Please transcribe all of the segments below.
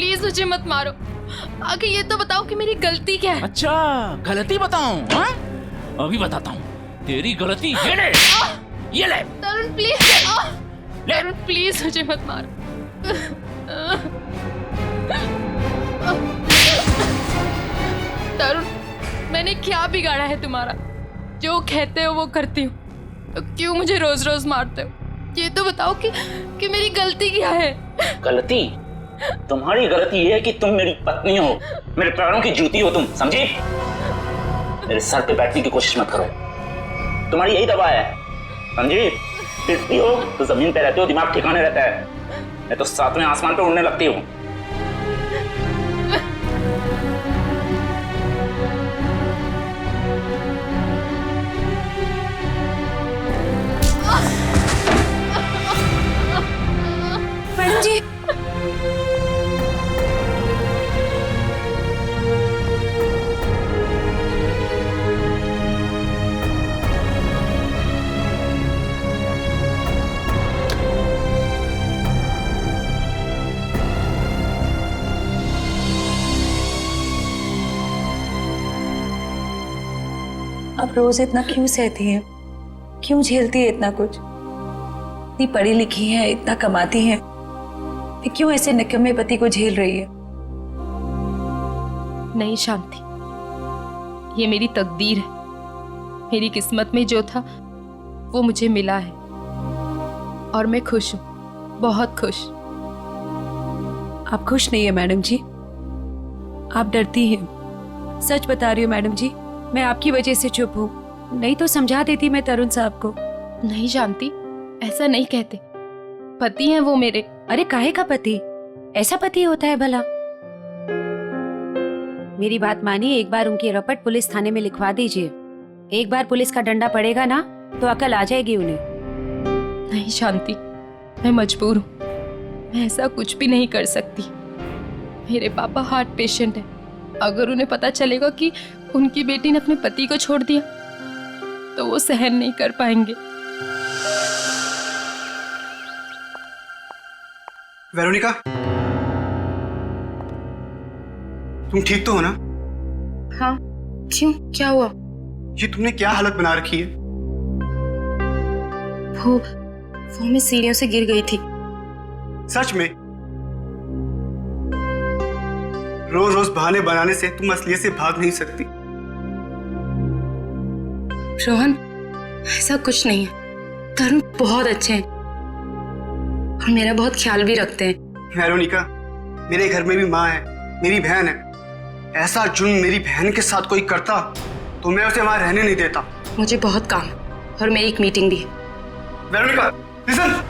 Please मुझे मत मारो। आगे ये तो बताओ कि मेरी गलती क्या है। अच्छा गलती बताऊं? हाँ अभी बताता हूँ तेरी गलती। ये ले, ये ले। तरुण प्लीज, तरुण प्लीज मुझे मत मारो। तरुण मैंने क्या बिगाड़ा है तुम्हारा? जो कहते हो वो करती हूँ, तो क्यों मुझे रोज रोज मारते हो? ये तो बताओ कि मेरी गलती क्या है? गलती? तुम्हारी गलती ये है कि तुम मेरी पत्नी हो, मेरे पैरों की जूती हो तुम, समझी? मेरे सर पे बैठने की कोशिश मत करो, तुम्हारी यही दवा है, समझी? फिरती हो तो जमीन पे रहते हो, दिमाग ठिकाने रहता है, मैं तो सातवें आसमान पे उड़ने लगती हूँ। मैडम जी, अब रोज इतना क्यों सहती है? क्यों झेलती है इतना कुछ? इतनी पढ़ी लिखी है, इतना कमाती है, फिर क्यों ऐसे निकम्मे पति को झेल रही है? नहीं शांति, ये मेरी तकदीर है। मेरी किस्मत में जो था वो मुझे मिला है और मैं खुश हूँ, बहुत खुश। आप खुश नहीं है मैडम जी, आप डरती हैं। सच बता रही हूँ मैडम जी, मैं आपकी वजह से चुप हूँ, नहीं तो समझा देती मैं तरुण साहब को। नहीं शांति, ऐसा नहीं कहते, पति हैं वो मेरे। अरे काहे का पति? ऐसा पति होता है भला? मेरी बात मानिए, एक बार उनकी रपट पुलिस थाने में लिखवा दीजिए। एक बार पुलिस का डंडा पड़ेगा ना तो अकल आ जाएगी उन्हें। नहीं शांति, मैं मजबूर हूँ, मैं ऐसा कुछ भी नहीं कर सकती। मेरे पापा हार्ट पेशेंट है, अगर उन्हें पता चलेगा कि उनकी बेटी ने अपने पति को छोड़ दिया तो वो सहन नहीं कर पाएंगे। वेरोनिका, तुम ठीक तो हो ना? हाँ, क्यों, क्या हुआ? ये तुमने क्या हालत बना रखी है? वो मैं सीढ़ियों से गिर गई थी। सच में? रोज रोज बहाने बनाने से तुम असलियत से भाग नहीं सकती। रोहन, ऐसा कुछ नहीं है, तरुण बहुत अच्छे हैं और मेरा बहुत ख्याल भी रखते हैं। वेरोनिका, मेरे घर में भी माँ है, मेरी बहन है। ऐसा जुल्म मेरी बहन के साथ कोई करता तो मैं उसे वहां रहने नहीं देता। मुझे बहुत काम है और मेरी एक मीटिंग भी है। Veronica, listen.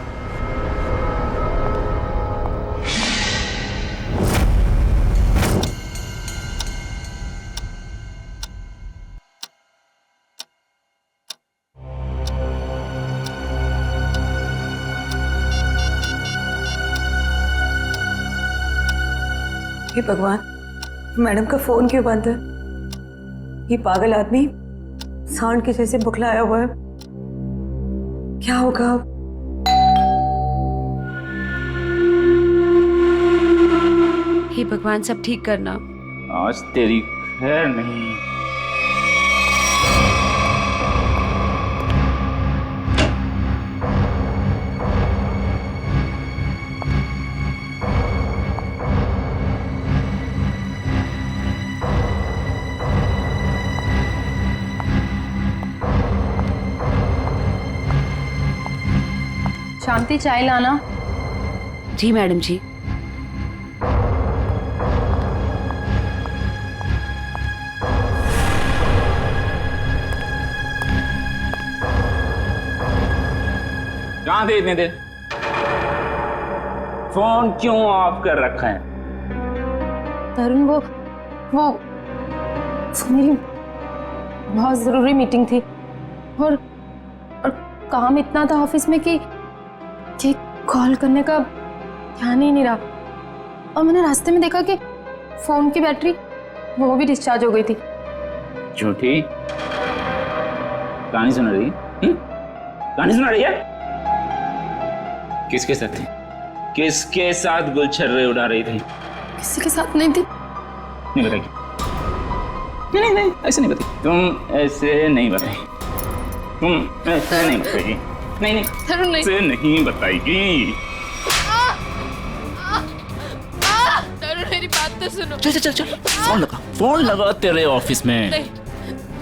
हे भगवान, मैडम का फोन क्यों बंद है? ये पागल आदमी सांड के जैसे बुखलाया हुआ है, क्या होगा अब? हे भगवान, सब ठीक करना। आज तेरी खैर नहीं। शांति, चाय लाना। जी मैडम जी। कहाँ थे इतने देर? फोन क्यों ऑफ कर रखा है? तरुण, वो मेरी बहुत जरूरी मीटिंग थी और काम इतना था ऑफिस में कि कॉल करने का ध्यान ही नहीं रहा। और मैंने रास्ते में देखा कि फोन की बैटरी वो भी डिस्चार्ज हो गई थी। झूठी कहानी सुना रही है? कहानी सुना रही है? किसके साथ थी? किसके साथ गुलछर्रे उड़ा रही थी? किसी के साथ नहीं थी। नहीं बताएगी? नहीं नहीं ऐसे नहीं बताएगी, तुम ऐसे नहीं बताएगी, तुम ऐसे नहीं बताएगी, नहीं नहीं तरुण नहीं। ऐसे नहीं बताएगी। तरुण मेरी बात तो सुनो। चल चल चल फोन लगा तेरे ऑफिस में। नहीं,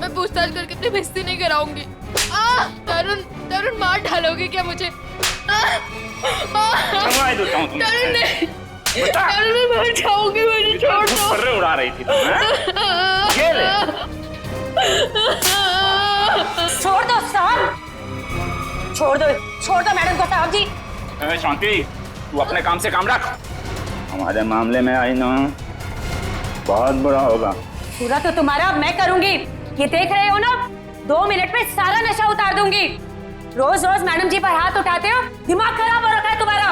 मैं पूछताछ करके अपनी बेइज्जती नहीं कराऊंगी। तरुण तरुण मार डालोगे क्या मुझे? समझ देता हूँ तुम। तरुण नहीं, तरुण मैं मर जाऊंगी, मुझे छोड़ दो। पर्रे उड़ा रही थी तुम, हैं? ये ले। छोड़ दो साहब, छोड़ दो मैडम को साहब जी। ए, शांति, तू अपने काम से काम रख। हमारे मामले में आई ना बहुत बुरा होगा। पूरा तो तुम्हारा मैं करूंगी, ये देख रहे हो ना, 2 मिनट में सारा नशा उतार दूंगी। रोज रोज मैडम जी पर हाथ उठाते हो, दिमाग खराब हो रखा है तुम्हारा।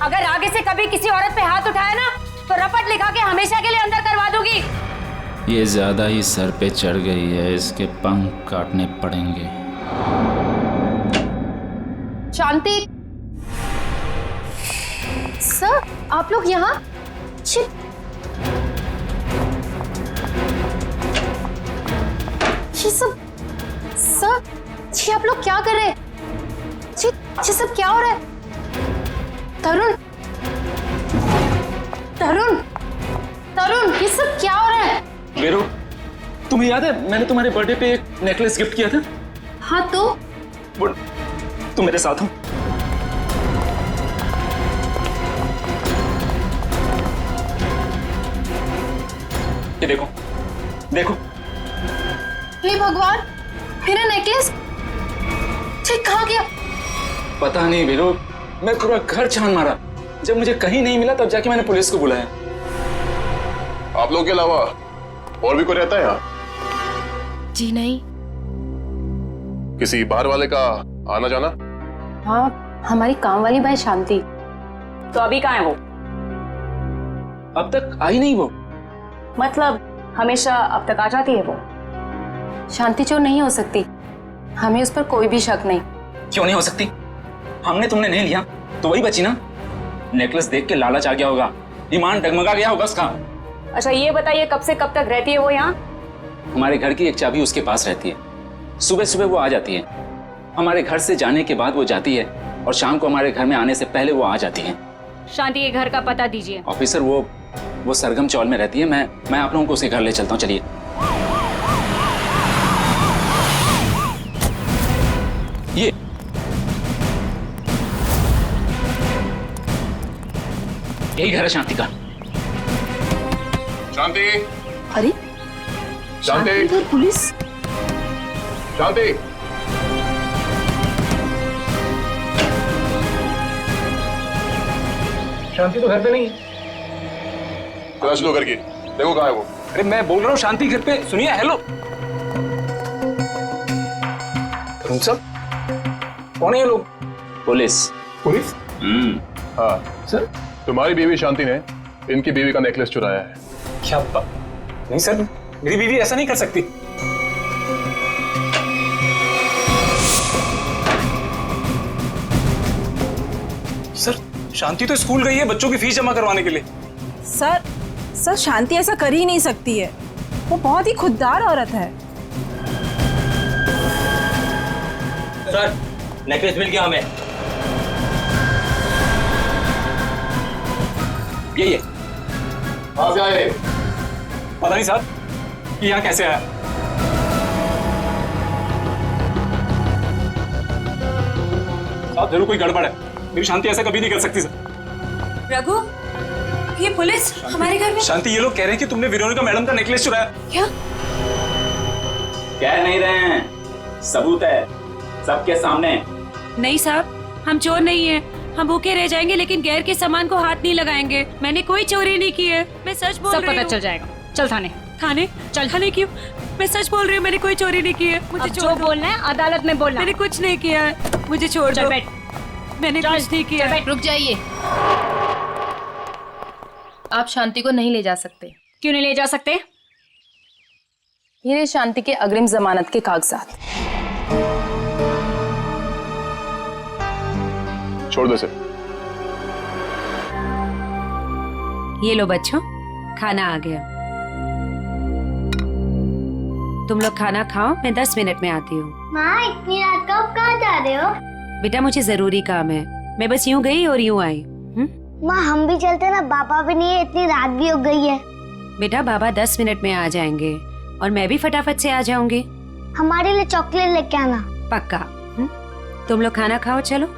अगर आगे से कभी किसी औरत पे हाथ उठाया ना तो रपट लिखा के हमेशा के लिए अंदर करवा दूंगी। ये ज्यादा ही सर पे चढ़ गई है, इसके पंख काटने पड़ेंगे। शांति सर, आप लोग यहाँ? ये सब सर, जी आप लोग क्या कर रहे हैं? जी ये सब क्या हो रहा है? तरुण तरुण तरुण ये सब क्या हो रहा है? वीरू, तुम्हें याद है मैंने तुम्हारे बर्थडे पे एक नेकलेस गिफ्ट किया था? हाँ तो वो तुम मेरे साथ हो। ये देखो देखो। हे भगवान, मेरा नेकलेस ठीक कहाँ गया? पता नहीं वीरू, मैं पूरा घर छान मारा, जब मुझे कहीं नहीं मिला तब जाके मैंने पुलिस को बुलाया। आप लोग के अलावा और भी कोई रहता है यहाँ? जी नहीं। किसी बाहर वाले का आना जाना? हाँ, हमारी काम वाली बाई शांति। तो अभी कहाँ है वो? अब तक आई नहीं वो। मतलब हमेशा अब तक आ जाती है वो? शांति चोर नहीं हो सकती, हमें उस पर कोई भी शक नहीं। क्यों नहीं हो सकती? हमने तुमने नहीं लिया तो वही बची ना। नेकलेस देख के लालच आ गया होगा, ईमान डगमगा गया होगा उसका। अच्छा ये बताइए, कब से कब तक रहती है वो यहाँ? हमारे घर की एक चाबी उसके पास रहती है, सुबह सुबह वो आ जाती है, हमारे घर से जाने के बाद वो जाती है, और शाम को हमारे घर में आने से पहले वो आ जाती है। शांति के घर का पता दीजिए। ऑफिसर वो सरगम चौल में रहती है, मैं आप लोगों को उसके घर ले चलता हूँ, चलिए। यही घर है शांति का। शांति, अरे शांति, इधर पुलिस। शांति, शांति तो घर पे नहीं। तलाश लो घर की, देखो कहाँ है वो। अरे मैं बोल रहा हूँ शांति घर पे। सुनिए, हेलो। तुम सब कौन है ये लोग? पुलिस। पुलिस? हाँ सर तुम्हारी बीवी शांति ने इनकी बीवी का नेकलेस चुराया है। क्या बात? नहीं सर, मेरी बीवी ऐसा नहीं कर सकती। सर शांति तो स्कूल गई है बच्चों की फीस जमा करवाने के लिए। सर शांति ऐसा कर ही नहीं सकती है, वो बहुत ही खुददार औरत है। सर नेकलेस मिल गया हमें। ये कहाँ से आए? पता नहीं साहब कि यहाँ कैसे आया। साहब जरूर कोई गड़बड़ है, मेरी शांति ऐसा कभी नहीं कर सकती सर। रघु, ये पुलिस हमारे घर में? शांति ये लोग कह रहे हैं कि तुमने विरोनिका मैडम का नेकलेस चुराया। क्या? कह नहीं रहे हैं, सबूत है सबके सामने। नहीं साहब, हम चोर नहीं है, हम भूखे रह जाएंगे लेकिन गैर के सामान को हाथ नहीं लगाएंगे। मैंने कोई चोरी नहीं की है, मैं सच बोल रही हूँ। सब पता चल जाएगा, चल थाने। थाने? चल थाने क्यों? मैं सच बोल रही हूँ, मैंने कोई चोरी नहीं की है। मुझे अब जो बोलना है अदालत में बोलना। मैंने कुछ नहीं किया है, मुझे छोड़ चल दो। बैठ। मैंने कुछ नहीं किया। रुक जाइए, आप शांति को नहीं ले जा सकते। क्यों नहीं ले जा सकते? ये रहे शांति के अग्रिम जमानत के कागजात। छोड़ दो इसे। ये लो बच्चों, खाना आ गया। तुम लोग खाना खाओ, मैं 10 मिनट में आती हूँ। माँ इतनी रात को आप कहाँ जा रहे हो? बेटा मुझे जरूरी काम है, मैं बस यूं गई और यूं आई। माँ हम भी चलते ना, पापा भी नहीं है, इतनी रात भी हो गई है। बेटा बाबा 10 मिनट में आ जाएंगे और मैं भी फटाफट से आ जाऊंगी। हमारे लिए चॉकलेट लेके आना। पक्का। तुम लोग खाना खाओ, चलो।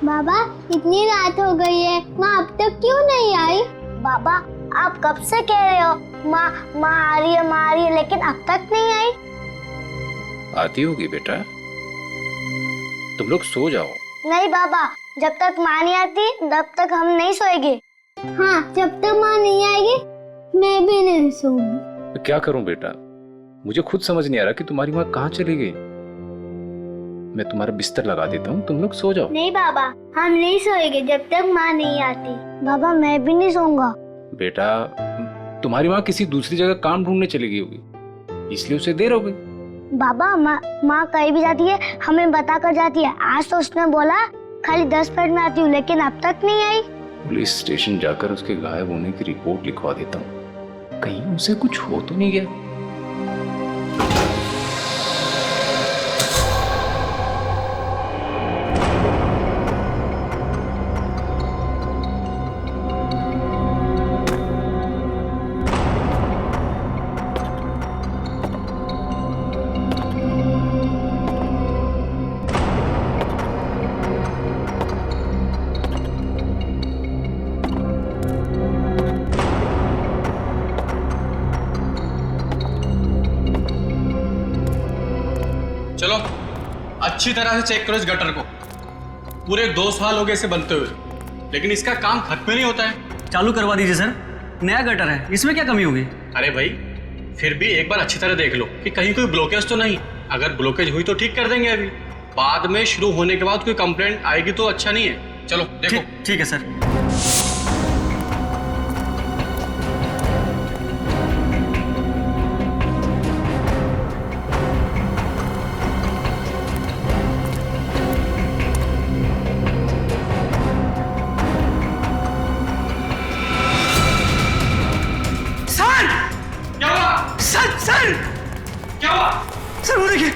बाबा इतनी रात हो गई है, माँ अब तक क्यों नहीं आई? बाबा आप कब से कह रहे हो माँ माँ आ रही है, लेकिन अब तक नहीं आई। आती होगी बेटा, तुम लोग सो जाओ। नहीं बाबा, जब तक माँ नहीं आती तब तक हम नहीं सोएंगे। हाँ, जब तक माँ नहीं आएगी मैं भी नहीं सोऊंगी। तो क्या करूं बेटा, मुझे खुद समझ नहीं आ रहा कि तुम्हारी माँ कहाँ चली गई। मैं तुम्हारा बिस्तर लगा देता हूँ, तुम लोग सो जाओ। नहीं बाबा, हम नहीं सोएंगे जब तक माँ नहीं आती। बाबा मैं भी नहीं सोऊंगा। बेटा तुम्हारी माँ किसी दूसरी जगह काम ढूंढने चली गई होगी, इसलिए उसे देर हो गई। बाबा माँ कहीं भी जाती है हमें बता कर जाती है। आज तो उसने बोला खाली 10 मिनट में आती हूँ, लेकिन अब तक नहीं आई। पुलिस स्टेशन जाकर उसके गायब होने की रिपोर्ट लिखवा देता हूँ, कहीं उसे कुछ हो तो नहीं गया। चलो अच्छी तरह से चेक करो इस गटर को। पूरे 2 साल हो गए इसे बनते हुए, लेकिन इसका काम खत्म नहीं होता है। चालू करवा दीजिए सर, नया गटर है, इसमें क्या कमी होगी? अरे भाई फिर भी एक बार अच्छी तरह देख लो कि कहीं कोई ब्लॉकेज तो नहीं। अगर ब्लॉकेज हुई तो ठीक कर देंगे, अभी बाद में शुरू होने के बाद कोई कंप्लेंट आएगी तो अच्छा नहीं है। चलो देखो। ठीक है सर। क्या हुआ? सर वो देखिए।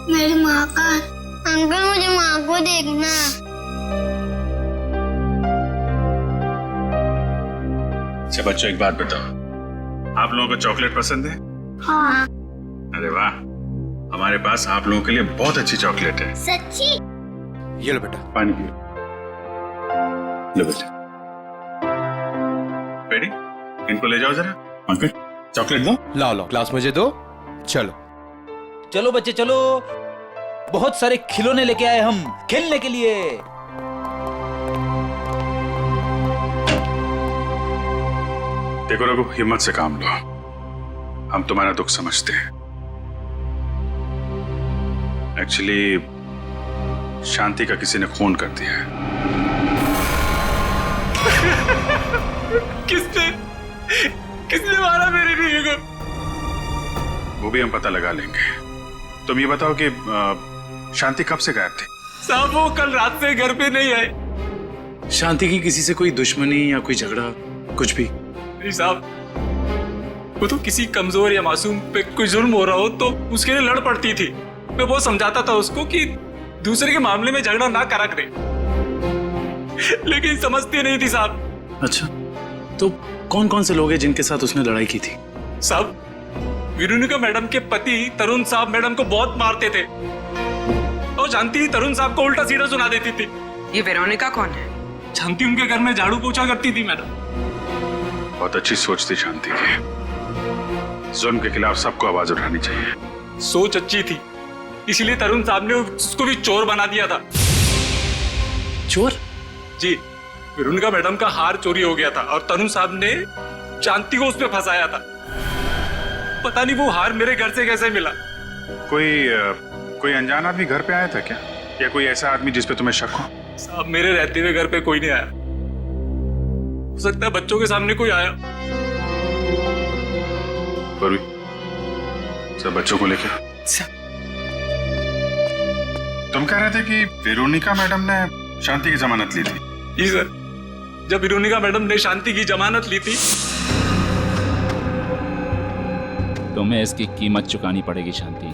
मेरी माँ का। अंकल मुझे माँ को देखना। अच्छा बच्चों एक बात बताओ, आप लोगों को चॉकलेट पसंद है? हाँ। अरे वाह, हमारे पास आप लोगों के लिए बहुत अच्छी चॉकलेट है। सच्ची? ये लो बेटा, पानी पियो। लो बेटा, बेटी इनको ले जाओ जरा। अंकल चॉकलेट दो। लाओ ग्लास मुझे दो। चलो चलो बच्चे चलो, बहुत सारे खिलौने लेके आए हम खेलने के लिए। देखो रघु, हिम्मत से काम लो, हम तुम्हारा दुख समझते हैं। एक्चुअली शांति का किसी ने खून कर दिया है। किसने मारा मेरी बीवी को? वो भी हम पता लगा लेंगे। तुम ये बताओ कि शांति कब से गायब थी? साहब वो कल रात से घर पे नहीं आए। शांति की किसी से कोई दुश्मनी या कोई झगड़ा कुछ भी? नहीं साहब, वो तो किसी कमजोर या मासूम पे कोई जुल्म हो रहा हो तो उसके लिए लड़ पड़ती थी। मैं बहुत समझाता था उसको कि दूसरे के मामले में झगड़ा ना करा करे, लेकिन समझती नहीं थी साहब। अच्छा, तो कौन कौन से लोग हैं जिनके साथ उसने लड़ाई की थी? साहब विरुनिका मैडम के पति तरुण साहब मैडम को बहुत मारते थे वो शांति तरुण साहब को उल्टा सीधा सुना देती थी। ये वेरोनिका कौन है? शांति उनके घर में झाड़ू पोछा करती थी मैडम। बहुत अच्छी सोच थी शांति की। जुल्म के खिलाफ सबको आवाज उठानी चाहिए। सोच अच्छी थी, इसलिए तरुण साहब ने उसको भी चोर बना दिया था। चोर? जी, वेरोनिका मैडम का हार चोरी हो गया था और तरुण साहब ने शांति को उसमें फंसाया था। पता नहीं वो हार मेरे घर से कैसे मिला। कोई अनजान आदमी घर पे आया था क्या, या कोई ऐसा आदमी जिस पे तुम्हें शक हो? साहब मेरे रहते हुए घर पे कोई नहीं आया। हो सकता है बच्चों के सामने कोई आया। पूर्वी, सब बच्चों को लेकर। तुम कह रहे थे कि वेरोनिका मैडम ने शांति की जमानत ली थी? जी सर, जब वेरोनिका मैडम ने शांति की जमानत ली थी। तुम्हें इसकी कीमत चुकानी पड़ेगी शांति।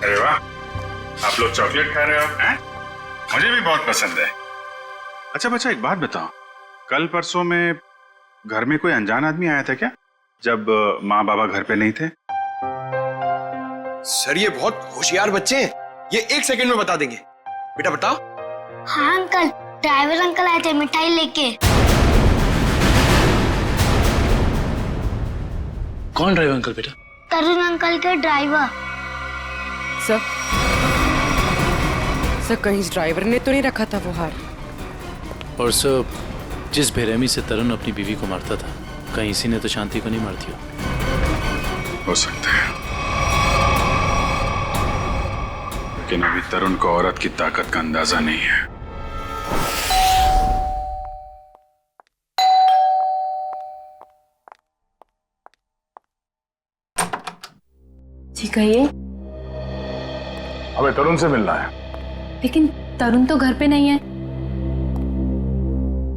अरे वाह, आप लोग चॉकलेट खा रहे हो हैं? मुझे भी बहुत पसंद है। अच्छा बच्चा, एक बात बताओ, कल परसों में घर में कोई अनजान आदमी आया था क्या, जब माँ बाबा घर पे नहीं थे? सर ये बहुत होशियार बच्चे हैं, ये 1 सेकंड में बता देंगे। बेटा बताओ। हाँ अंकल, ड्राइवर अंकल आए थे मिठाई लेके। कौन ड्राइवर अंकल बेटा? तरुण अंकल के ड्राइवर। सर कहीं इस ड्राइवर ने तो नहीं रखा था वो हार? और सर, जिस बेरहमी से तरुण अपनी बीवी को मारता था, कहीं इसी ने तो शांति को नहीं मार दिया? हो सकता है, लेकिन अभी तरुण को औरत की ताकत का अंदाजा नहीं है। जी कहिए। हमें तरुण से मिलना है। लेकिन तरुण तो घर पे नहीं है।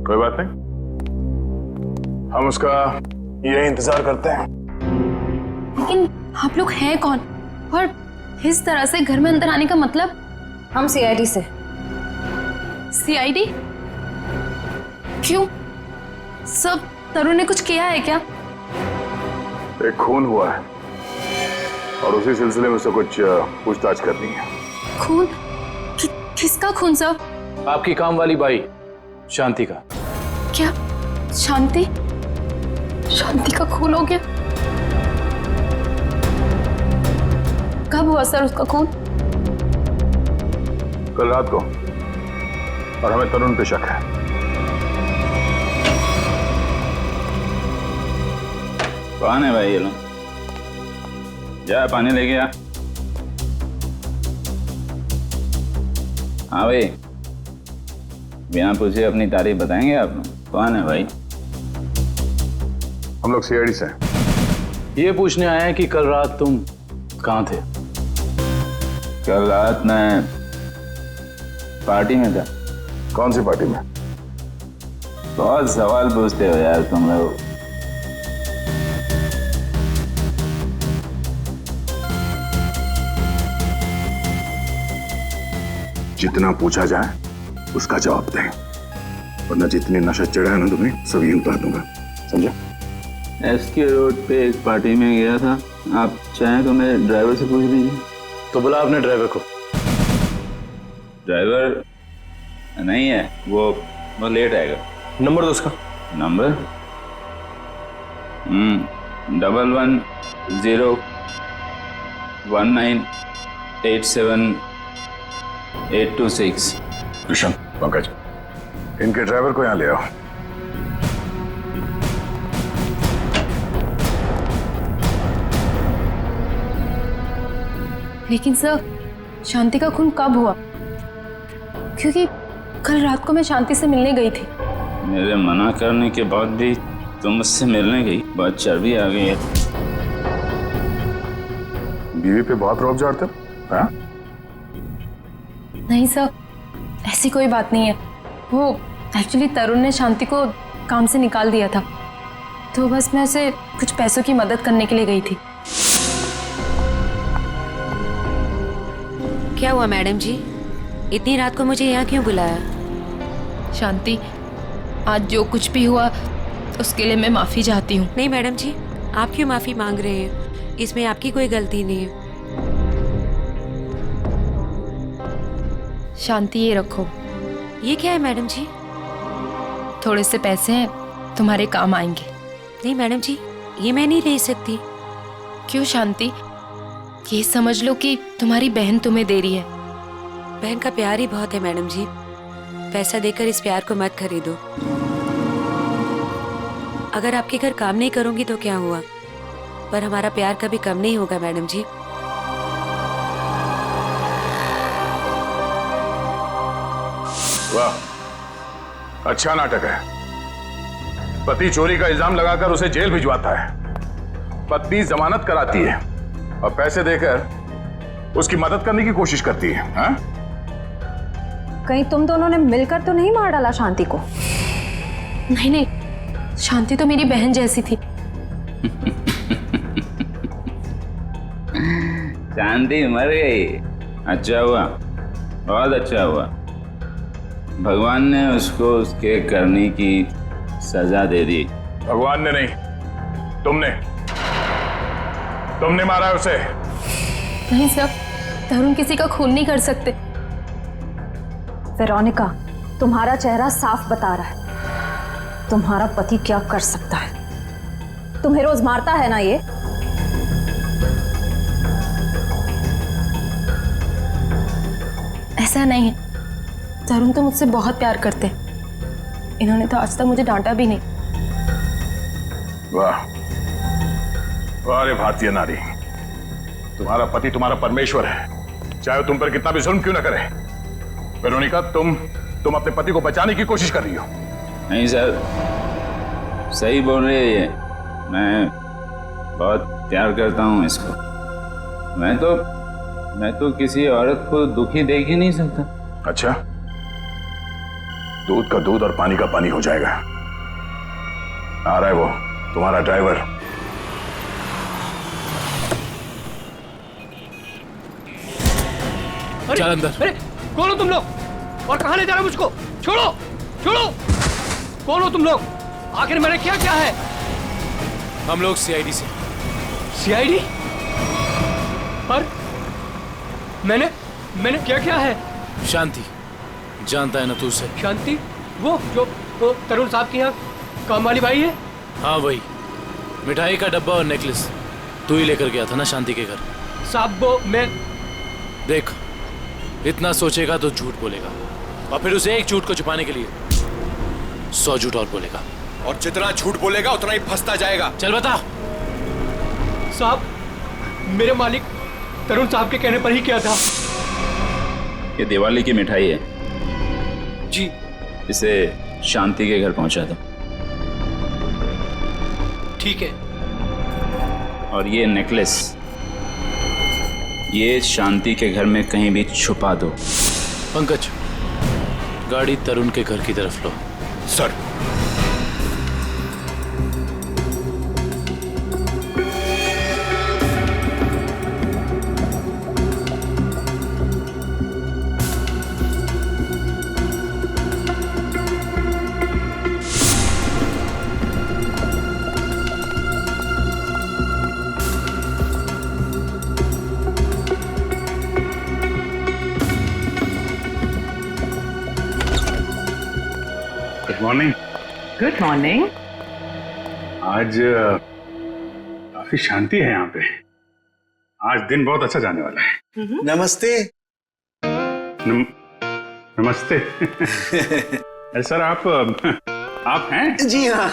कोई बात नहीं, हम उसका यही इंतजार करते हैं। लेकिन आप लोग हैं कौन, और इस तरह से घर में अंदर आने का मतलब? हम सीआईडी से। सीआईडी? क्यों? सब तरुण ने कुछ किया है क्या? एक खून हुआ है और उसी सिलसिले में से कुछ पूछताछ करनी है। खून? किसका खून सर? आपकी काम वाली बाई शांति का। क्या शांति? शांति का खून हो गया? कब हुआ सर उसका खून? कल रात को, और हमें तरुण पे शक है। कौन है भाई ये लोग? जा पानी लेके आ। हाँ भाई, बिना पूछे अपनी तारीफ बताएंगे आप लोग? कौन है भाई? हम लोग सीआईडी से हैं। ये पूछने आए हैं कि कल रात तुम कहाँ थे? कल रात मैं पार्टी में था। कौन सी पार्टी में? बहुत सवाल पूछते हो यार तुम लोग। जितना पूछा जाए उसका जवाब दें, वरना जितने नशा चढ़ा है ना तुम्हें, सभी उतार दूंगा, समझा? एसके रोड पे एक पार्टी में गया था। आप चाहें तो मेरे ड्राइवर से पूछ लीजिए। तो बुला अपने ड्राइवर को। ड्राइवर नहीं है, वो लेट आएगा। नंबर दो उसका। नंबर 111019878226। कृष्ण, पंकज, इनके ड्राइवर को यहाँ ले आओ। लेकिन सर, शांति का खून कब हुआ? क्योंकि कल रात को मैं शांति से मिलने गई थी। मेरे मना करने के बाद भी तुम मुझसे मिलने गई? बहुत चर्बी आ गई है। बीवी पे बहुत रौब झाड़ते हो, हाँ? नहीं सर, ऐसी कोई बात नहीं है। वो एक्चुअली तरुण ने शांति को काम से निकाल दिया था, तो बस मैं उसे कुछ पैसों की मदद करने के लिए गई थी। क्या हुआ मैडम जी, इतनी रात को मुझे यहाँ क्यों बुलाया? शांति, आज जो कुछ भी हुआ उसके लिए मैं माफी चाहती हूँ। नहीं मैडम जी, आप क्यों माफी मांग रहे हैं? इसमें आपकी कोई गलती नहीं है। शांति, ये रखो। ये क्या है मैडम जी? थोड़े से पैसे हैं, तुम्हारे काम आएंगे। नहीं मैडम जी, ये मैं नहीं ले सकती। क्यों शांति? ये समझ लो कि तुम्हारी बहन तुम्हें दे रही है। बहन का प्यार ही बहुत है मैडम जी। पैसा देकर इस प्यार को मत खरीदो। अगर आपके घर काम नहीं करूंगी तो क्या हुआ, पर हमारा प्यार कभी कम नहीं होगा मैडम जी। वाह, अच्छा नाटक है। पति चोरी का इल्जाम लगाकर उसे जेल भिजवाता है, पत्नी जमानत कराती है और पैसे देकर उसकी मदद करने की कोशिश करती है। हाँ? कहीं तुम दोनों ने मिलकर तो नहीं मार डाला शांति को? नहीं नहीं, शांति तो मेरी बहन जैसी थी। शांति मर गई, अच्छा हुआ, बहुत अच्छा हुआ। भगवान ने उसको उसके करने की सजा दे दी। भगवान ने नहीं, तुमने मारा उसे। नहीं सर, तरुण किसी का खून नहीं कर सकते। वेरोनिका, तुम्हारा चेहरा साफ बता रहा है तुम्हारा पति क्या कर सकता है। तुम्हें रोज मारता है ना ये? ऐसा नहीं है, तरुण तो मुझसे बहुत प्यार करते हैं। इन्होंने तो आज तक मुझे डांटा भी नहीं। वाह वाह रे भारतीय नारी, तुम्हारा पति तुम्हारा परमेश्वर है, चाहे वो तुम पर कितना भी जुल्म क्यों न करे। वेरोनिका, तुम अपने पति को बचाने की कोशिश कर रही हो। नहीं सर, सही बोल रही है। मैं बहुत प्यार करता हूँ इसको। मैं तो किसी औरत को दुखी देख ही नहीं सकता। अच्छा, दूध का दूध और पानी का पानी हो जाएगा। आ रहा है वो तुम्हारा ड्राइवर। चल अंदर। अरे कौन हो तुम लोग और कहां ले जा रहे हो मुझको? छोड़ो छोड़ो, कौन हो तुम लोग? आखिर मैंने क्या क्या है? हम लोग सीआईडी से। सीआईडी? पर मैंने क्या क्या है? शांति, जानता है ना तू उसे? शांति? वो जो वो तरुण साहब के यहाँ काम वाली भाई है? हाँ वही, मिठाई का डब्बा और नेकलेस तू ही लेकर गया था ना शांति के घर। साहब वो मैं देख, इतना सोचेगा तो झूठ बोलेगा, और फिर उसे एक झूठ को छुपाने के लिए 100 झूठ और बोलेगा, और जितना झूठ बोलेगा उतना ही फंसता जाएगा। चल बता। साहब, मेरे मालिक तरुण साहब के कहने पर ही किया था। ये दिवाली की मिठाई है जी, इसे शांति के घर पहुंचा दो। ठीक है। और ये नेकलेस, ये शांति के घर में कहीं भी छुपा दो। पंकज, गाड़ी तरुण के घर की तरफ लो। Sir, good morning. Good morning. आज काफी शांति है यहाँ पे। आज दिन बहुत अच्छा जाने वाला है। नमस्ते। नमस्ते। अरे सर, आप हैं? जी हाँ,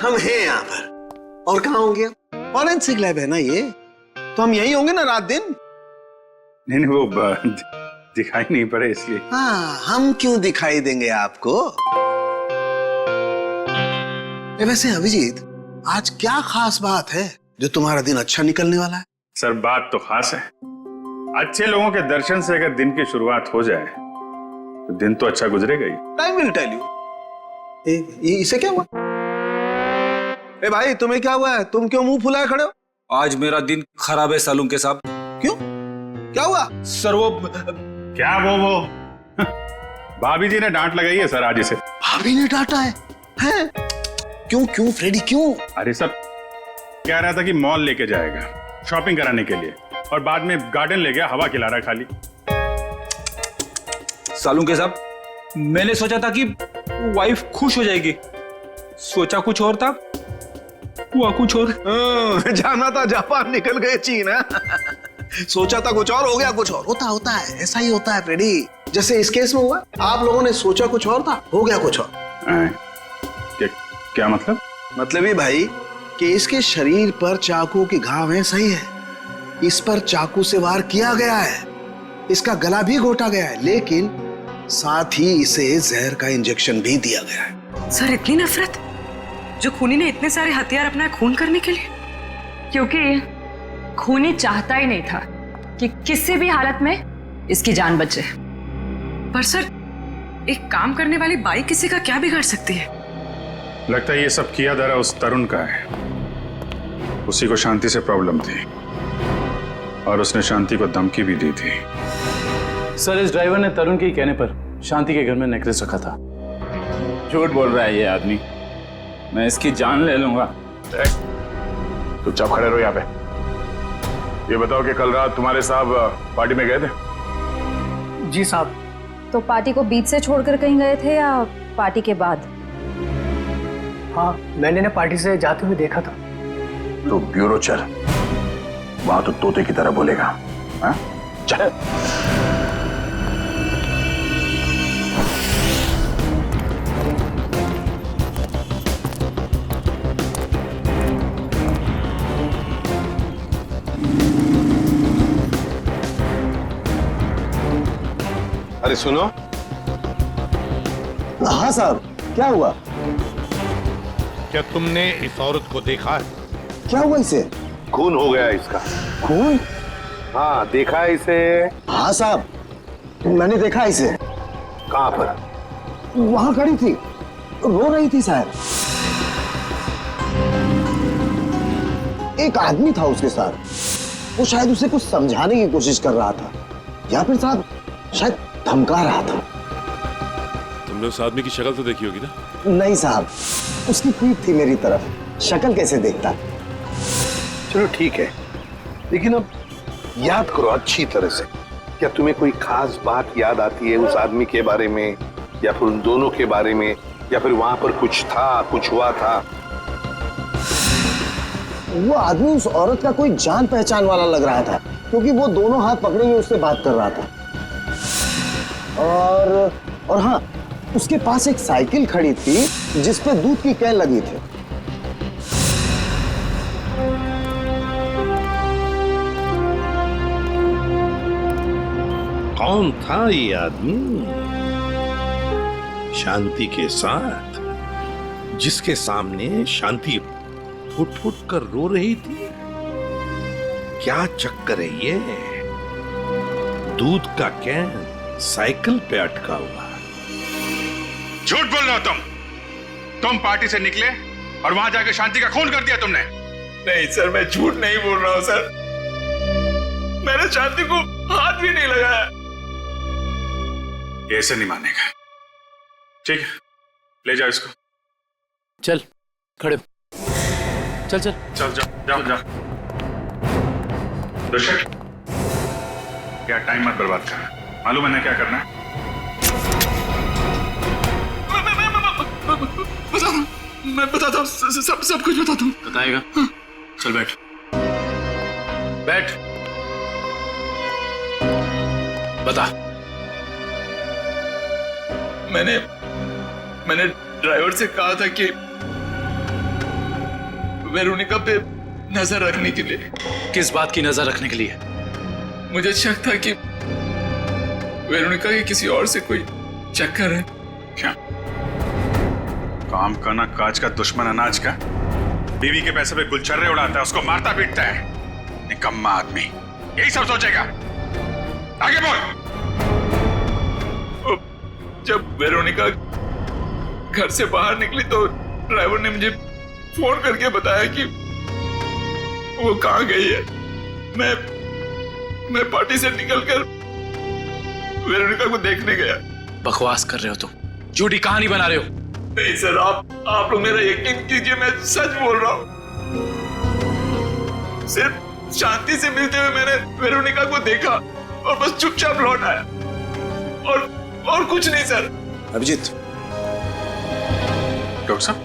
हम हैं यहाँ पर। और कहाँ होंगे? फॉरेंसिक लैब है ना ये, तो हम यही होंगे ना रात दिन। नहीं, वो दिखाई नहीं पड़े इसलिए। हाँ, हम क्यों दिखाई देंगे आपको? वैसे अभिजीत, आज क्या खास बात है जो तुम्हारा दिन अच्छा निकलने वाला है? सर, बात तो खास है। अच्छे लोगों के दर्शन से अगर दिन की शुरुआत हो जाए तो दिन तो अच्छा गुजरेगा ही। Time will tell you. इसे क्या हुआ? ए भाई, तुम्हें क्या हुआ है? तुम क्यों मुंह फुलाए खड़े हो? आज मेरा दिन खराब है सालून के साहब। क्यों? क्या हुआ? सर वो क्या वो भाभी जी ने डांट लगाई है सर आज इसे। भाभी ने डांटा है? हैं? क्यों फ्रेडी क्यों? अरे सर, कह रहा था कि मॉल लेके जाएगा शॉपिंग कराने के लिए, और बाद में गार्डन ले गया, हवा खिला रहा है खाली। सालू के साहब, मैंने सोचा था कि वाइफ खुश हो जाएगी, सोचा कुछ और था, हुआ कुछ और। जाना था जापान, निकल गए चीन। सोचा था कुछ और, हो गया कुछ और। होता है, ऐसा ही होता है फ्रेडी। जैसे इस केस में हुआ, आप लोगों ने सोचा कुछ और था, हो गया कुछ और। क्या मतलब? मतलब ये भाई कि इसके शरीर पर चाकू के घाव हैं, सही है, इस पर चाकू से वार किया गया है, इसका गला भी घोटा गया है, लेकिन साथ ही इसे जहर का इंजेक्शन भी दिया गया है। सर इतनी नफरत, जो खूनी ने इतने सारे हथियार अपना खून करने के लिए? क्योंकि खूनी चाहता ही नहीं था कि किसी भी हालत में इसकी जान बचे। पर सर, एक काम करने वाली बाई किसी का क्या बिगाड़ सकती है? लगता है ये सब किया धरा उस तरुण का है। उसी को शांति से प्रॉब्लम थी और उसने शांति को धमकी भी दी थी। सर, इस ड्राइवर ने तरुण के कहने पर शांति के घर में नेकलेस रखा था। झूठ बोल रहा है ये आदमी, मैं इसकी जान ले लूंगा। चुपचाप खड़े रहो यहाँ पे। ये बताओ कि कल रात तुम्हारे साहब पार्टी में गए थे? जी साहब। तो पार्टी को बीच से छोड़कर कहीं गए थे या पार्टी के बाद? हाँ, मैंने ना पार्टी से जाते हुए देखा था। तो ब्यूरो चल, वहां तो तोते की तरह बोलेगा। हाँ? चल। अरे सुनो। हाँ साहब, क्या हुआ? क्या तुमने इस औरत को देखा है? क्या हुआ इसे? खून हो गया इसका। खून? हाँ, देखा है इसे? हाँ साहब, मैंने देखा इसे। कहाँ पर? वहां खड़ी थी, रो रही थी साहब। एक आदमी था उसके साथ, वो शायद उसे कुछ समझाने की कोशिश कर रहा था, या फिर साहब शायद धमका रहा था। तुमने उस आदमी की शक्ल तो देखी होगी ना? नहीं साहब, उसकी पीठ थी मेरी तरफ, शक्ल कैसे देखता। चलो ठीक है, लेकिन अब याद करो अच्छी तरह से। क्या तुम्हें कोई खास बात याद आती है उस आदमी के बारे में, या फिर उन दोनों के बारे में, या फिर वहां पर कुछ था, कुछ हुआ था? वो आदमी उस औरत का कोई जान पहचान वाला लग रहा था, क्योंकि वो दोनों हाथ पकड़े हुए उससे बात कर रहा था। और हाँ, उसके पास एक साइकिल खड़ी थी जिस पे दूध की कैन लगी थी। कौन था ये आदमी शांति के साथ, जिसके सामने शांति फुट फुट कर रो रही थी? क्या चक्कर है ये? दूध का कैन साइकिल पे अटका हुआ। झूठ बोल रहे हो तुम पार्टी से निकले और वहां जाके शांति का खून कर दिया तुमने। नहीं सर, मैं झूठ नहीं बोल रहा हूं सर, मैंने शांति को हाथ भी नहीं लगाया। ये ऐसे नहीं मानेगा। ठीक है, ले जाओ इसको। चल खड़े हो। चल चल चल जाओ जाओ। दर्शक, क्या टाइम मत बर्बाद कर, मालूम है ना क्या करना है? मैं बताता हूँ, सब कुछ बताता हूँ। बताएगा? चल बैठ बैठ, बता। मैंने ड्राइवर से कहा था कि वेरोनिका पे नजर रखने के लिए। किस बात की नजर रखने के लिए? मुझे शक था कि वेरोनिका के किसी और से कोई चक्कर है। क्या काम का ना काज का दुश्मन अनाज का, बीवी के पैसे पे गुलछर्रे उड़ाता है, उसको मारता पीटता है। निकम्मा आदमी, यही सब सोचेगा। आगे बोल। जब वेरोनिका घर से बाहर निकली तो ड्राइवर ने मुझे फोन करके बताया कि वो कहाँ गई है। मैं पार्टी से निकलकर वेरोनिका को देखने गया। बकवास कर रहे हो तुम, झूठी कहानी बना रहे हो। नहीं सर, आप लोग मेरा यकीन कीजिए, मैं सच बोल रहा हूँ। सिर्फ शांति से मिलते हुए मैंने वेरोनिका को देखा और बस चुपचाप लौट आया, और कुछ नहीं सर। अभिजीत, डॉक्टर साहब,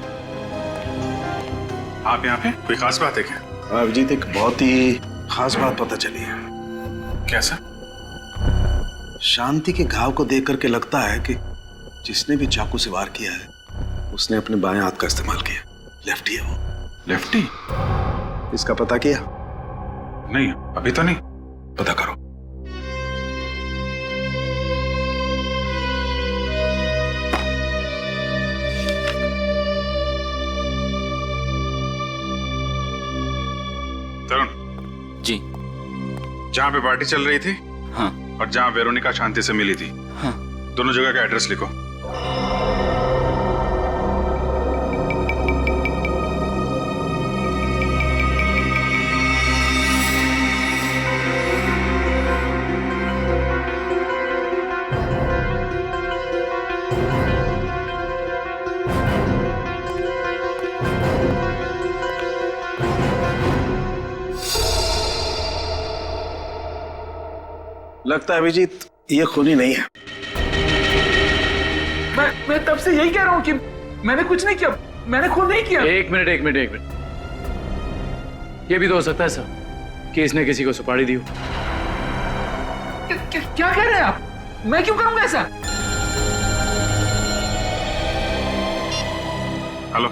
आप यहाँ पे कोई खास बात है क्या? अभिजीत, एक बहुत ही खास बात पता चली है। क्या सर? शांति के घाव को देख करके लगता है कि जिसने भी चाकू से वार किया है उसने अपने बाएं हाथ का इस्तेमाल किया। लेफ्टी है वो। लेफ्टी? इसका पता किया? नहीं, अभी तो नहीं। पता करो। तरुण जी, जहाँ पे पार्टी चल रही थी, हाँ, और जहाँ वेरोनिका शांति से मिली थी, हाँ, दोनों जगह का एड्रेस लिखो। लगता है अभिजीत ये खूनी नहीं है। मैं तब से यही कह रहा हूँ कि मैंने कुछ नहीं किया, मैंने खून नहीं किया। एक मिनट। ये भी तो हो सकता है सर कि इसने किसी को सुपारी दी हो। क्या कह रहे हैं आप? मैं क्यों करूंगा ऐसा? हेलो,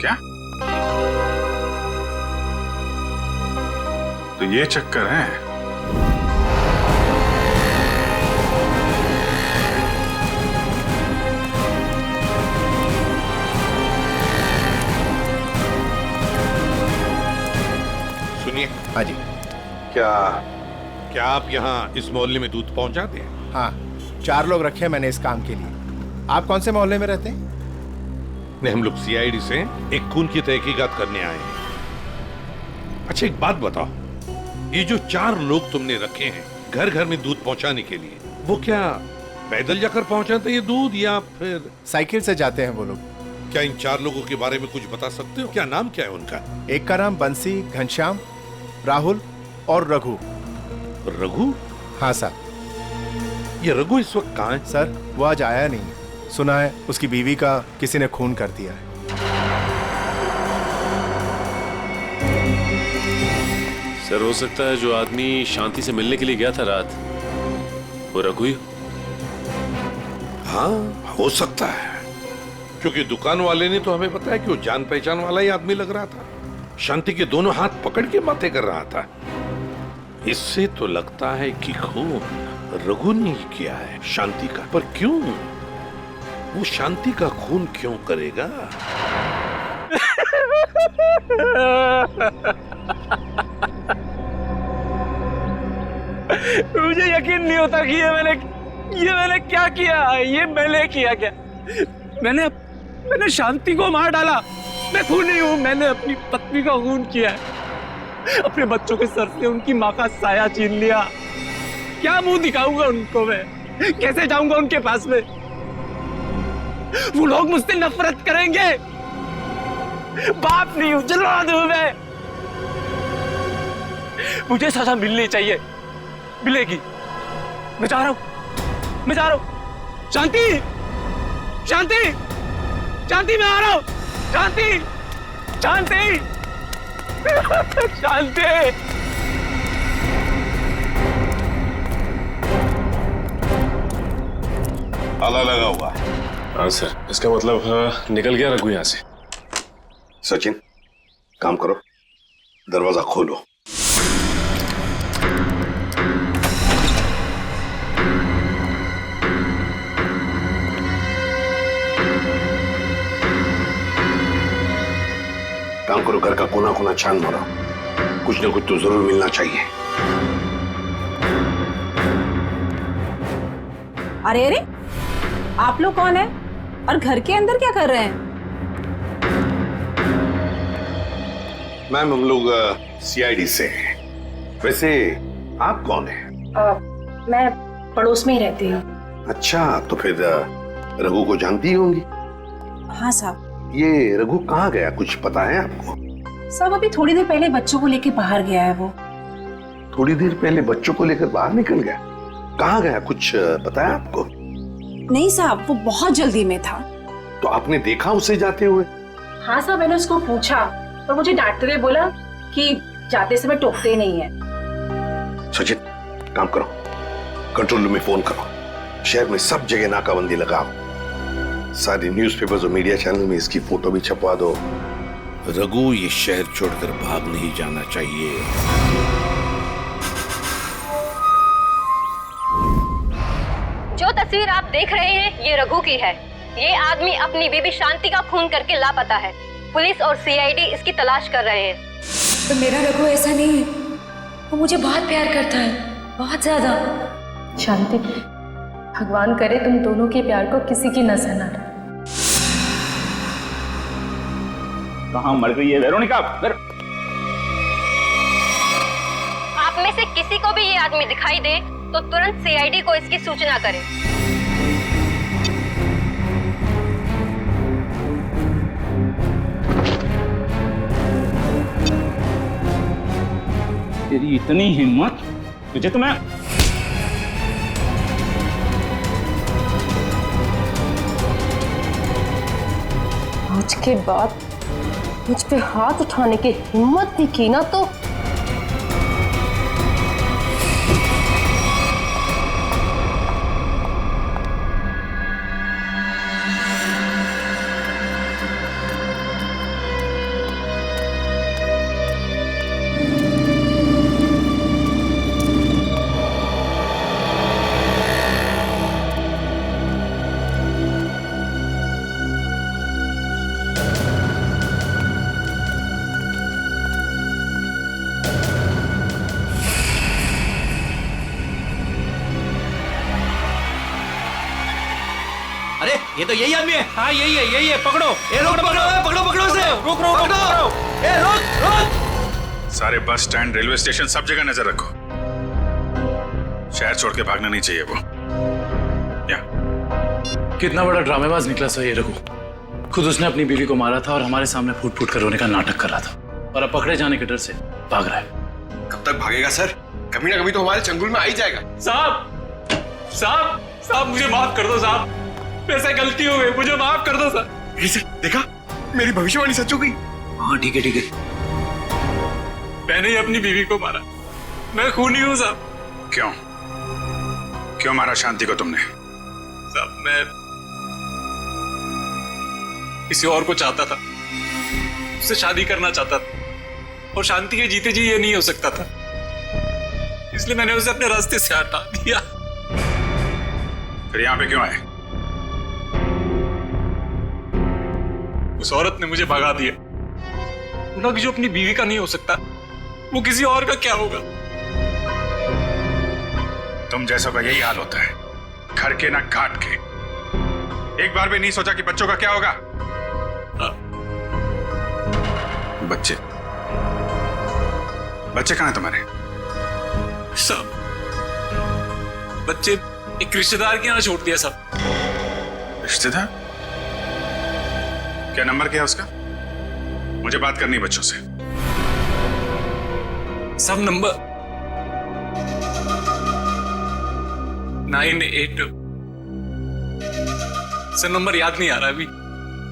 क्या? तो ये चक्कर है। सुनिए। हाँ जी। क्या आप यहाँ इस मोहल्ले में दूध पहुंचाते हैं? हाँ, 4 लोग रखे हैं मैंने इस काम के लिए। आप कौन से मोहल्ले में रहते हैं? नहीं, हम लोग सीआईडी से एक खून की तहकीकात करने आए हैं। अच्छा, एक बात बताओ, ये जो 4 लोग तुमने रखे हैं घर घर में दूध पहुंचाने के लिए, वो क्या पैदल जाकर पहुंचाते हैं ये दूध या फिर साइकिल से जाते हैं वो लोग? क्या इन 4 लोगों के बारे में कुछ बता सकते हो? क्या नाम क्या है उनका? एक का नाम बंसी, घनश्याम, राहुल और रघु। रघु? हाँ सर। ये रघु इस वक्त कहाँ है? सर वो आज आया नहीं। सुना है उसकी बीवी का किसी ने खून कर दिया है। सर हो सकता है जो आदमी शांति से मिलने के लिए गया था रात, वो रघु ही हो। हाँ, हो सकता है, क्योंकि दुकान वाले ने तो हमें बताया कि वो जान पहचान वाला ही आदमी लग रहा था। शांति के दोनों हाथ पकड़ के बातें कर रहा था। इससे तो लगता है कि खून रघु ने ही किया है शांति का। पर क्यों? वो शांति का खून क्यों करेगा? मुझे यकीन नहीं होता कि ये मैंने क्या किया। ये मैंने किया क्या? मैंने शांति को मार डाला। मैं खून नहीं हूं, मैंने अपनी पत्नी का खून किया है। अपने बच्चों के सर से उनकी माँ का साया छीन लिया। क्या मुंह दिखाऊंगा उनको मैं? कैसे जाऊंगा उनके पास में? वो लोग मुझसे नफरत करेंगे। बाप नहीं हूं, जलवा दूं मैं। मुझे सजा मिलनी चाहिए, मिलेगी। मैं जा रहा हूं। शांति, मैं आ रहा हूं। शांति। ताला लगा हुआ है। हाँ सर, इसका मतलब निकल गया रघु यहाँ से। सचिन, काम करो, दरवाजा खोलो। काम करो, घर का कोना कोना छान मारो। कुछ ना कुछ तो जरूर मिलना चाहिए। अरे आप लोग कौन है और घर के अंदर क्या कर रहे हैं? मैम, हम लोग सीआईडी से हैं। वैसे आप कौन हैं? मैं पड़ोस में ही रहती हूँ। अच्छा, तो फिर रघु को जानती होंगी? हाँ साहब। ये रघु कहाँ गया, कुछ पता है आपको? सब अभी थोड़ी देर पहले बच्चों को लेके बाहर गया है वो। थोड़ी देर पहले बच्चों को लेकर बाहर निकल गया? कहाँ गया, कुछ बताया आपको? नहीं साहब, वो बहुत जल्दी में था। तो आपने देखा उसे जाते हुए? हाँ साहब, मैंने उसको पूछा पर मुझे डांटते हुए बोला कि जाते समय टोकते नहीं है। सचिन, काम करो, कंट्रोल रूम में फोन करो, शहर में सब जगह नाकाबंदी लगाओ, सारे न्यूज़पेपर्स और मीडिया चैनल में इसकी फोटो भी छपवा दो। रघु ये शहर छोड़कर भाग नहीं जाना चाहिए। जो तस्वीर आप देख रहे हैं ये रघु की है। ये आदमी अपनी बीबी शांति का खून करके लापता है। पुलिस और सीआईडी इसकी तलाश कर रहे हैं। तो मेरा रघु ऐसा नहीं है, वो मुझे बहुत प्यार करता है, बहुत ज्यादा। शांति, भगवान करे तुम दोनों के प्यार को किसी की नजर ना लगे। कहाँ मर गई है वेरोनिका? आप में से किसी को भी ये आदमी दिखाई दे तो तुरंत सीआईडी को इसकी सूचना करें। तेरी इतनी हिम्मत, तुझे तो मैं आज के बाद मुझ पे हाथ उठाने की हिम्मत भी की ना तो अरे ये तो यही आदमी है। हाँ यही है, पकड़ो। ए रोक, पकड़ो इसे। रुक। ए रोक। सारे बस स्टैंड, रेलवे स्टेशन, सब जगह नजर रखो। शहर छोड़ के भागना नहीं चाहिए वो। कितना बड़ा ड्रामेबाज निकला सर ये रघु। खुद उसने अपनी बीवी को मारा था और हमारे सामने फूट फूट कर रोने का नाटक कर रहा था, और अब पकड़े जाने के डर से भाग रहा है। कब तक भागेगा सर? कभी ना कभी तो हमारे चंगुल में आ ही जाएगा। साहब मुझे माफ कर दो साहब, मेरे से गलती हो गई, मुझे माफ कर दो सर। देखा, मेरी भविष्यवाणी सच हो गई। हाँ ठीक है। मैंने ही अपनी बीवी को मारा, मैं खूनी हूँ साहब। क्यों मारा शांति को तुमने? साहब मैं किसी और को चाहता था, उससे शादी करना चाहता था, और शांति के जीते जी ये नहीं हो सकता था, इसलिए मैंने उसे अपने रास्ते से हटा दिया। फिर यहाँ पे क्यों आए? उस औरत ने मुझे भगा दिया। बोला कि जो अपनी बीवी का नहीं हो सकता वो किसी और का क्या होगा। तुम जैसों का यही हाल होता है, घर के ना घाट के। एक बार भी नहीं सोचा कि बच्चों का क्या होगा? बच्चे कहाँ हैं तुम्हारे? सब बच्चे एक रिश्तेदार के यहाँ छोड़ दिया सब। रिश्तेदार? क्या नंबर क्या है उसका? मुझे बात करनी है बच्चों से। सब नंबर 98। सर नंबर याद नहीं आ रहा अभी।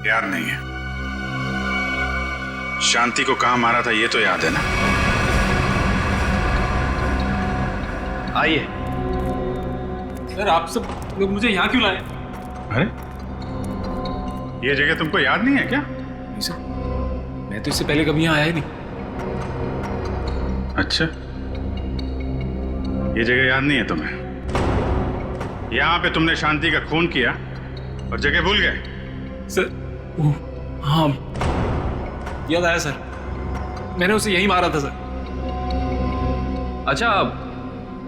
याद नहीं है? शांति को कहां मारा था ये तो याद है ना? आइए। सर आप सब लोग मुझे यहाँ क्यों लाए? अरे ये जगह तुमको याद नहीं है क्या? सर मैं तो इससे पहले कभी यहाँ आया ही नहीं। अच्छा, ये जगह याद नहीं है तुम्हें? यहाँ पे तुमने शांति का खून किया और जगह भूल गए? सर हाँ याद आया सर, मैंने उसे यही मारा था सर। अच्छा,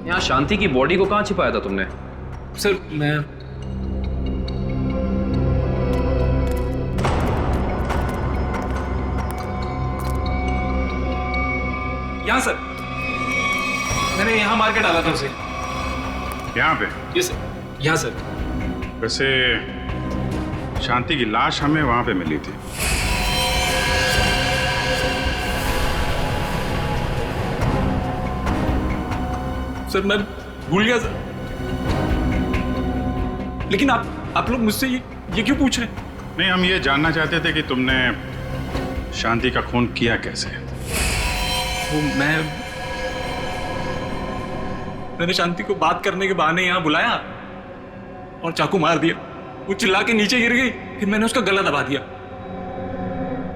यहाँ शांति की बॉडी को कहाँ छिपाया था तुमने? सर मैं यहाँ सर, मैंने यहाँ मार के डाला था उसे। यहाँ पे? ये सर, यहाँ सर। वैसे शांति की लाश हमें वहां पे मिली थी। सर मैं भूल गया सर। लेकिन आप लोग मुझसे ये क्यों पूछ रहे हैं? नहीं, हम ये जानना चाहते थे कि तुमने शांति का खून किया कैसे। वो मैंने शांति को बात करने के बहाने यहाँ बुलाया और चाकू मार दिया। वो चिल्ला के नीचे गिर गई, फिर मैंने उसका गला दबा दिया,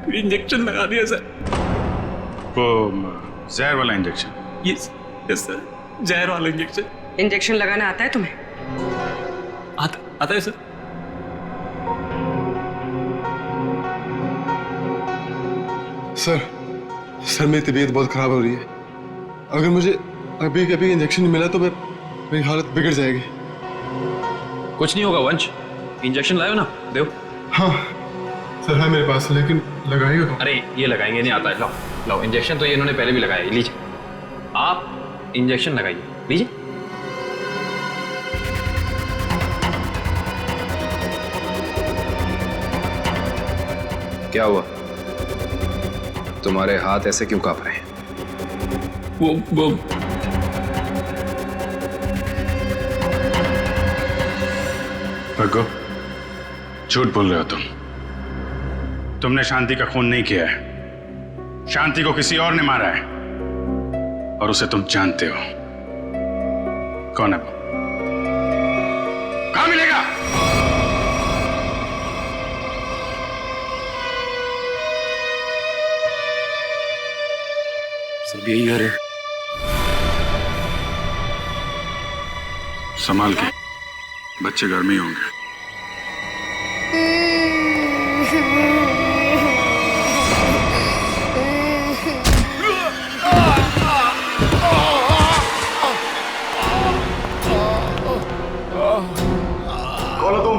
फिर इंजेक्शन लगा दिया सर। वो जहर वाला इंजेक्शन? यस सर, जहर वाला इंजेक्शन। इंजेक्शन लगाना आता है तुम्हें? आता है सर। सर मेरी तबीयत बहुत खराब हो रही है। अगर मुझे अभी इंजेक्शन नहीं मिला तो मेरी हालत बिगड़ जाएगी। कुछ नहीं होगा वंश, इंजेक्शन लाओ ना, दो। हाँ सर है मेरे पास, लेकिन लगाएगा कौन? अरे ये लगाएंगे नहीं आता है। लाओ इंजेक्शन तो ये इन्होंने पहले भी लगाया है, लीजिए आप इंजेक्शन लगाइए, लीजिए। क्या हुआ? तुम्हारे हाथ ऐसे क्यों कांप रहे हैं? वो भगो, झूठ बोल रहे हो तुमने शांति का खून नहीं किया है। शांति को किसी और ने मारा है और उसे तुम जानते हो। कौन है वो? कहां मिलेगा? सब यही घर है। संभाल के, बच्चे घर में ही होंगे। कौन हो तुम?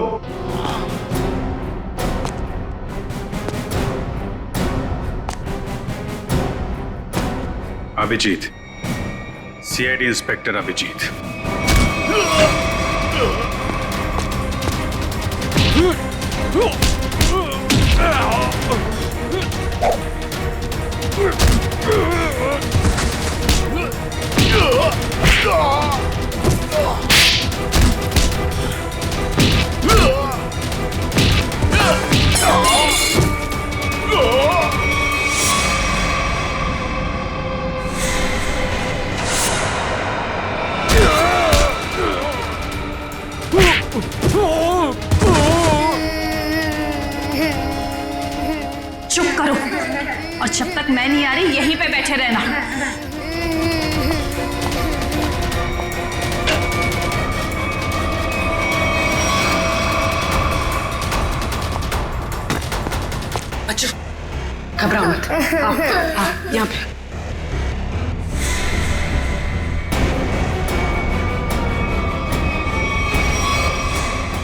Abhijeet, CID inspector Abhijeet. चुप करो, और जब तक मैं नहीं आ रही यहीं पे बैठे रहना। अच्छा घबराओ मत, आओ यहाँ पे।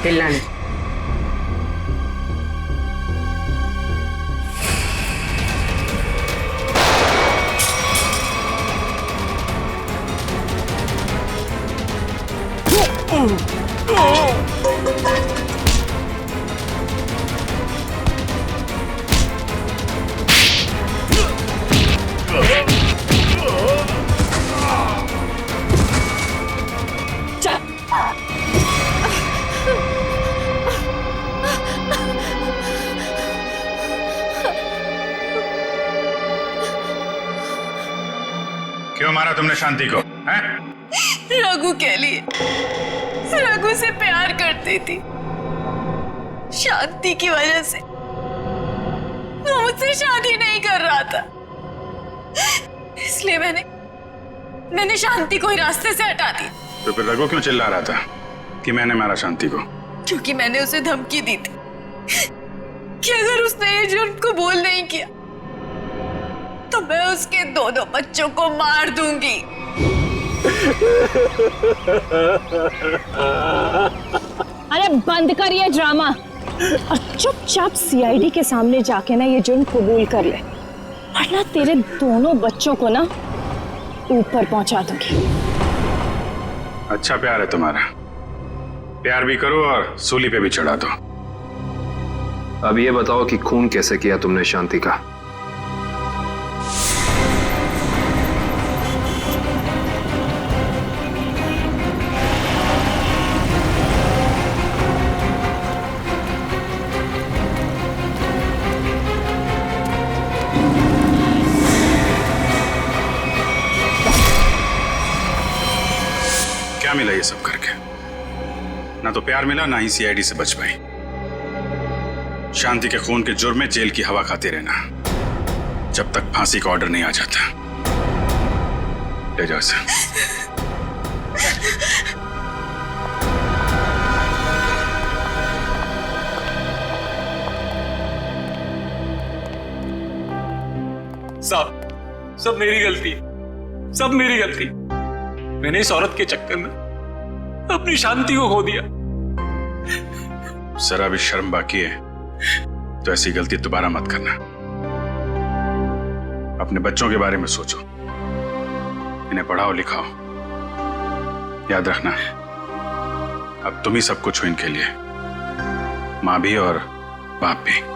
हिलना नहीं। क्यों मारा तुमने शांति को? हैं? रघु के लिए, रघु से प्यार करती थी। शांति की वजह से वो मुझसे शादी नहीं कर रहा था, इसलिए मैंने शांति को ही रास्ते से हटा दी। तो फिर रघु क्यों चिल्ला रहा था कि मैंने मारा शांति को? क्योंकि मैंने उसे धमकी दी थी कि अगर उसने ये जुर्म को बोल नहीं किया तो मैं उसके दोनों बच्चों को मार दूंगी। अरे बंद कर ये ड्रामा और चुपचाप सीआईडी के सामने जाके ना ये जुर्म कबूल कर ले, वरना तेरे दोनों बच्चों को ना ऊपर पहुंचा दूंगी। अच्छा प्यार है तुम्हारा, प्यार भी करो और सूली पे भी चढ़ा दो। अब ये बताओ कि खून कैसे किया तुमने शांति का? ये सब करके। ना तो प्यार मिला, ना ही सीआईडी से बच पाई। शांति के खून के जुर्म में जेल की हवा खाते रहना, जब तक फांसी का ऑर्डर नहीं आ जाता। ले जाओ इसे। सब मेरी गलती, सब मेरी गलती। मैंने इस औरत के चक्कर में अपनी शांति को खो दिया। जरा भी शर्म बाकी है तो ऐसी गलती दोबारा मत करना। अपने बच्चों के बारे में सोचो, इन्हें पढ़ाओ लिखाओ। याद रखना, अब तुम ही सब कुछ हो इनके लिए, माँ भी और बाप भी।